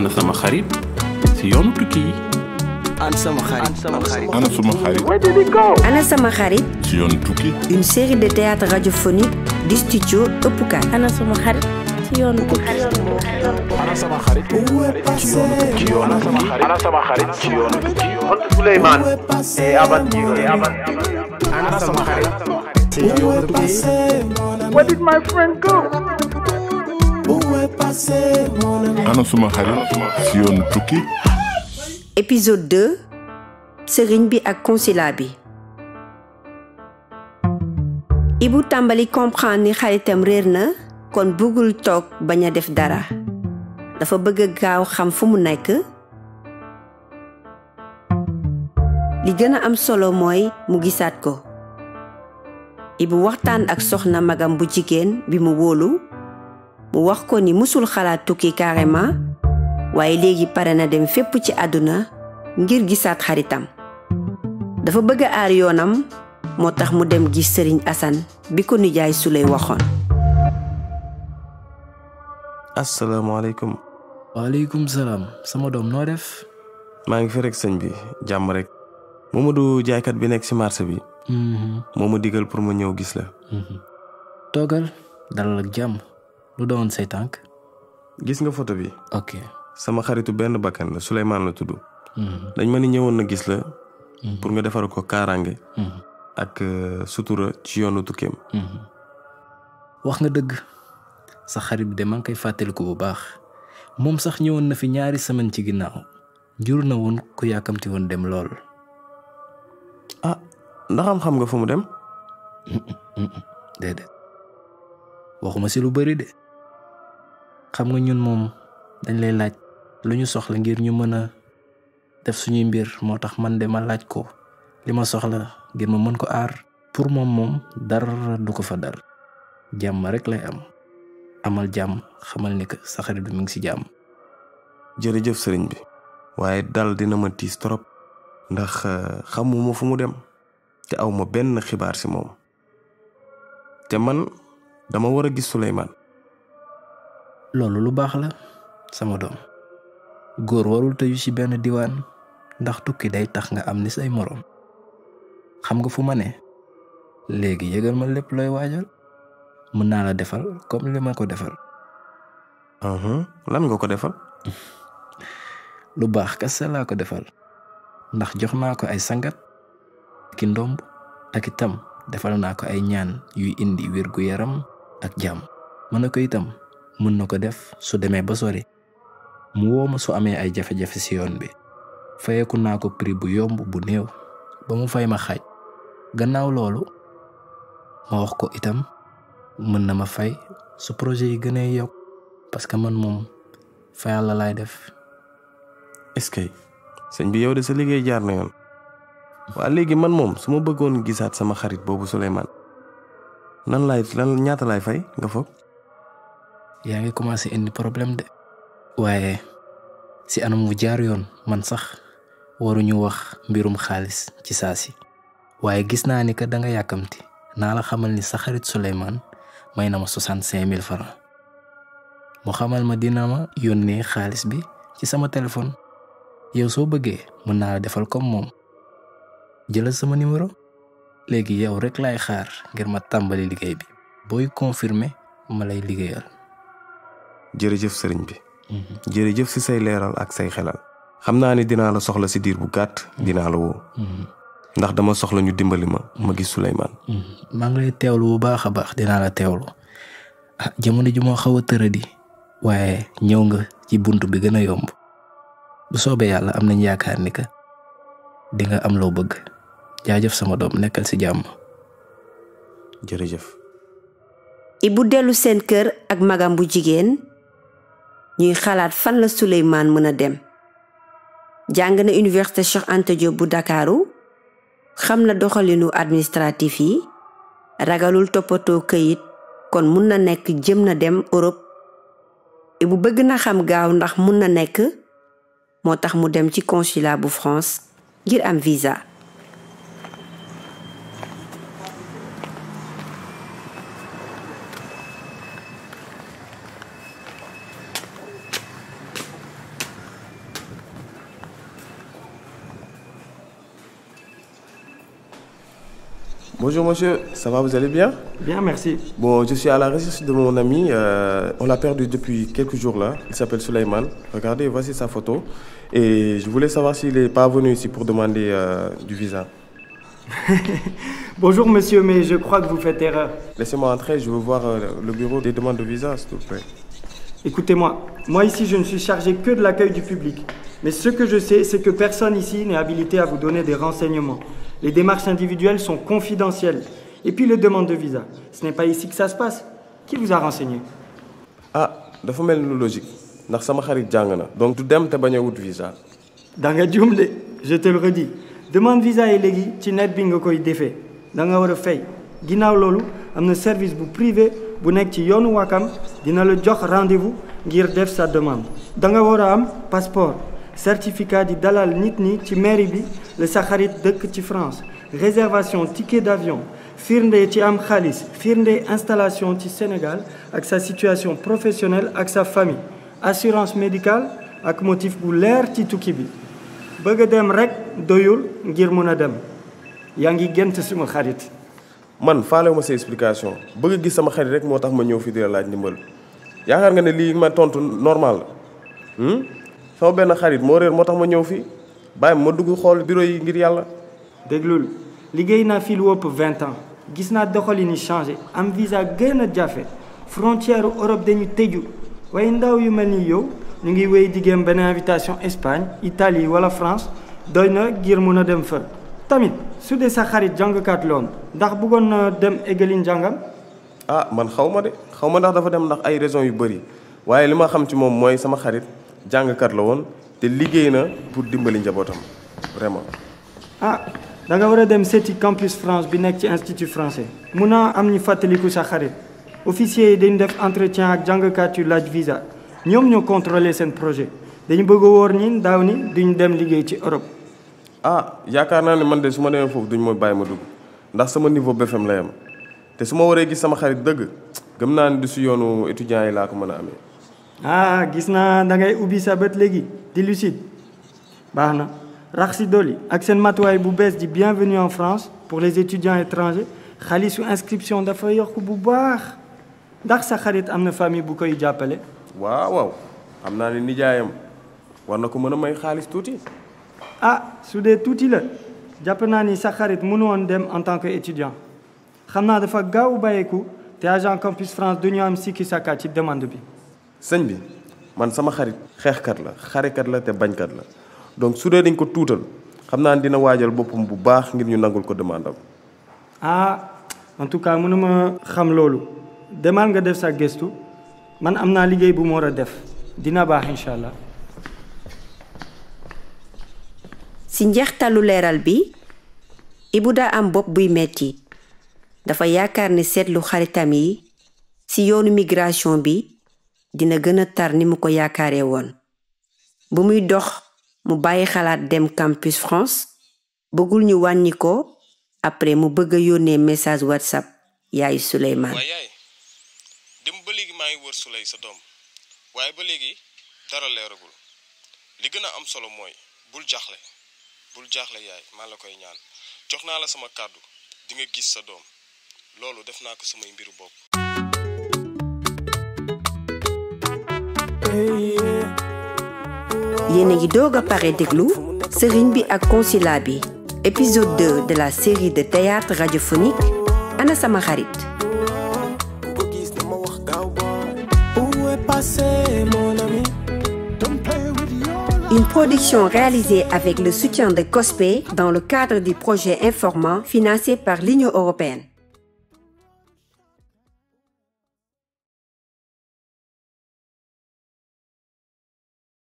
ana sama xarit si yoonu tukki yi. ana sama xarit. ana sama xarit. ana sama xarit. si yoonu tukki. Une série de théâtre radiophonique du studio Ëppukaay. ana sama xarit ci yoonu tukki. ana sama xarit ci yoonu tukki. ana sama xarit ci yoonu tukki. Souleymane et Aventure. ana sama xarit ci yoonu tukki. Where did my friend go? ana sama xarit si yoonu tukki. Épisode 2 sëriñ bi ak consulat bi. Ibu tàmbali comprendre ni xaritam réer na kon bëggul toog bañ a def dara dafa bëgg a gaaw xam fu mu nekk. li gën a am solo mooy mu gisaat ko. Ibu waxtaan ak soxna magam bu jigéen bi mu wóolu mu wax ko ni musul xalaat tukki carrément waaye léegi pare na dem fépp ci àdduna ngir gisaat xaritam. dafa bëgg a aar yoonam moo tax mu dem gis Sëriñ Assane bi ko nijaay Suley waxoon. asalaamaaleykum. waaleykum salaam sama doom noo def. maa ngi fi rek sëñ bi jàmm rek. Momadou jaaykat bi nekk ci marché bi. moo ma digal pour ma ñëw gis la. toogal dalal ak jàmm. lu doon say tànk. gis nga photo bi. ok. sama xaritu benn bakkan la Souleymane la tudd. dañ ma ni ñëwoon na gis la. pour nga defar ko kaaraange. ak sutura ci yoonu tukkeem. wax nga dëgg sa xarit bi de maa ngi koy fàttaliku bu baax moom sax ñëwoon na fi ñaari semaine ci ginnaaw jur na woon ku yàkkamti woon dem lool. ah ndax xam nga fu mu dem. déedéet waxuma si lu bari de xam nga ñun moom dañ lay laaj lu ñu soxla ngir ñu mën a def suñuy mbir moo tax man de ma laaj ko li ma soxla ngir ma mën ko aar. pour moom dara du ko fa dar jàmm rek lay amal jàmm xamal ni que sa xarit bi mu ngi ci jàmm. jërëjëf sëriñ bi waaye dal dina ma tiis trop ndax xamuma fu mu dem te aw ma benn xibaar ci moom te man dama war a gis Souleymane. loolu lu baax la sama doom góor warul tëju ci benn diwaan ndax tukki day tax nga am ni say moroom xam nga fu ma ne léegi yëgal ma lépp looy waajal mën naa la defal comme li ma ko defal. lan nga ko defal. lu baax kese laa ko defal ndax jox naa ko ay sangat ki ndomb ak itam defal naa ko ay ñaan yuy indi wér gu yaram ak jàmm. mën na ko itam mën na ko def su demee ba sori mu woo ma su amee ay jafe-jafe ci yoon bi fayeku naa ko prix bu yomb bu néew ba mu fay ma xaaj. gannaaw loolu ma wax ko itam mën na ma fay su projet yi gën a yokk parce que man moom fayal la laay def. est-ce que sëñ bi yow de sa liggéey jaar na yoon. waa léegi man moom su ma bëggoon gisaat sama xarit boobu Souleymane lan ñaata laay fay nga foog. yaa ngi commencé indi problème de. waaye si anam wu jaar yoon man sax waruñu wax mbirum xaalis ci saa si waaye gis naa ni que da nga yàkkamti naa la xamal ni sa xarit Souleymane may na ma 65 000 francs mu xamal ma dina ma yónnee xaalis bi ci sama téléphone yow soo bëggee mën naa la defal comme moom jëlal sama numéro léegi yow rek laay xaar ngir ma tàmbali liggéey bi booy confirmer ma lay liggéeyal. jërëjëf sëriñ bi. jërëjëf ci say leeral ak say xelal. xam naa ni dinaa la soxla ci diir bu gàtt dinaa la woo. ndax dama soxla ñu dimbali ma gis Souleymane. maa ngi lay teewlu bu baax a baax dinaa la teewlu jamono ji moo xaw a tëradi waaye ñëw nga ci bunt bi gën a yomb bu soobee yàlla am nañ yaakaar ni que di nga am loo bëgg jaajëf sama doom nekkal ci jàmm. jërëjëf. Ibu dellu seen kër ak magam bu jigéen ñuy xalaat fan la Souleymane mën a dem. jàng na université Cheikh Anta Diop bu Dakaru xam na doxalinu administratif yi ragalul toppatoo këyit kon mun na nekk jëm na dem Europe. Ibu bëgg na xam gaaw ndax mun na nekk moo tax mu dem ci consulat bu France ngir am visa. Bonjour monsieur, ça va, vous allez bien? Bien, merci. Bon, je suis à la recherche de mon ami. On l'a perdu depuis quelques jours là. Il s'appelle Souleymane. Regardez, voici sa photo. Et je voulais savoir s'il n'est pas venu ici pour demander du visa. Bonjour monsieur, mais je crois que vous faites erreur. Laissez-moi entrer, je veux voir le bureau des demandes de visa, s'il vous plaît. Écoutez-moi, moi ici je ne suis chargé que de l'accueil du public. Mais ce que je sais, c'est que personne ici n'est habilité à vous donner des renseignements. Les démarches individuelles sont confidentielles. Et puis les demandes de visa, ce n'est pas ici que ça se passe. Qui vous a renseigné? Ah, dafa mel ni logique ndax sama xarit jàng na donc du dem te bañ a wut visa. Da nga juum de, je te le redis. Demande visa yi léegi ci net bi nga koy defee. Da nga war a fay. Ginnaaw loolu am na service bu privé bu nekk ci yoonu Wakam dina la jox rendez-vous ngir def sa demande. Da nga war a am passeport, certificat di dalal nit ñi ci mairie bi la sa xarit dëkk ci France, réservation ticket d'avion, firnde ci am xaalis, firnde installation ci Sénégal ak sa situation professionnelle ak sa famille, assurance médicale ak motif bu leer ci tukki bi. Bëgg a dem rek doyul ngir mën a dem. Yaa ngi gént suma xarit. Man faalewu ma sa explication bëgg gis sama xarit rek moo tax ma ñëw fii di la laaj ndimbal yaakaar nga ne lii ma tontu normal la sama benn xarit moo réer moo tax ma ñëw fii bàyyi ma dugg xool bureau yi ngir yàlla. déglul liggéey naa fii lu ëpp 20 ans gis naa doxalin yi changé am visa gën a jafe frontière Europe dañu tëju waaye ndaw yu mel ni yow ñu ngi wéy diggéem benn invitation Espagne Italie wala France doy na ngir mën a dem fa. tamit su dee sa xarit jàngkat loon ndax bëggoon na dem eggali njàngam. ah man xaw ma de xaw ma ndax dafa dem ndax ay raisons yu bëri waaye li ma xam ci moom mooy sama xarit jàngkat la woon te liggéey na pour dimbali njabootam vraiment. ah da nga war a dem seeti campus France bi nekk ci institut français. mun naa am ñu fàttaliku sa xarit officier yi dañu def entretien ak jàngkat yu laaj visa ñoom ñoo contrôler seen projet dañu bëgg a wóor ñi ndaw ni duñu dem liggéey ci Europe. ah yaakaar naa ne man de su ma demee foofu duñ ma bàyyi ma dugg ndax sama niveau BFM la yam te su ma waree gis sama xarit dëgg gëm naa ne du si yoonu étudiants yi laa ko mën a amee. ah gis naa da ngay ubbi sa bët léegi di lucide baax na rax si dolli ak seen matuwaay bu bees di bienvenue en France pour les étudiants étrangers xaalisu inscription dafa yokk bu baax ndax sa xarit am na famille bu koy jàppale. waaw xam naa ne nijaayam war na ko mën a may xaalis tuuti. ah su dee tuuti la jàpp naa ni sa xarit mënu woon dem en tant que étudiant xam naa dafa gaaw bàyyeeku te agent campus France du ñu am sikki sàkka ci demande bi. sëñ bi man sama xarit xeexkat la xarekat la te bañkat la donc su dee dañ ko tuutal xam naa ne dina waajal boppam bu baax ngir ñu nangul ko demande am. ah en tout cas mënuma xam loolu demal nga def sa gëstu man am naa liggéey bu mu war a def dina baax incha allah. ci njeextalu leeral bi Ibou daa am bopp buy metti dafa yaakaar ne seetlu xaritam yi ci yoonu migration bi dina gën a tar ni mu ko yaakaaree woon bu muy dox mu bàyyi xalaat dem campus France bëggul ñu wàññi ko après mu bëgg a yónnee message WhatsApp yaayu Souleymane. waaye yaay dem ba léegi maa ngi wër Souley sa doom waaye ba léegi dara leeragul li gën a am solo mooy bul jaaxle yaay maa la koy ñaan jox naa la sama kàddu di nga gis sa doom loolu def naa ko samay mbiru bopp. yéen a ngi doog a pare déglu sëriñ bi ak consulat bi épisode 2 de la série de théâtre radiophonique Ana Sama Xarit. Une production réalisée avec le soutien de COSPE dans le cadre du projet Informant financé par l'Union européenne.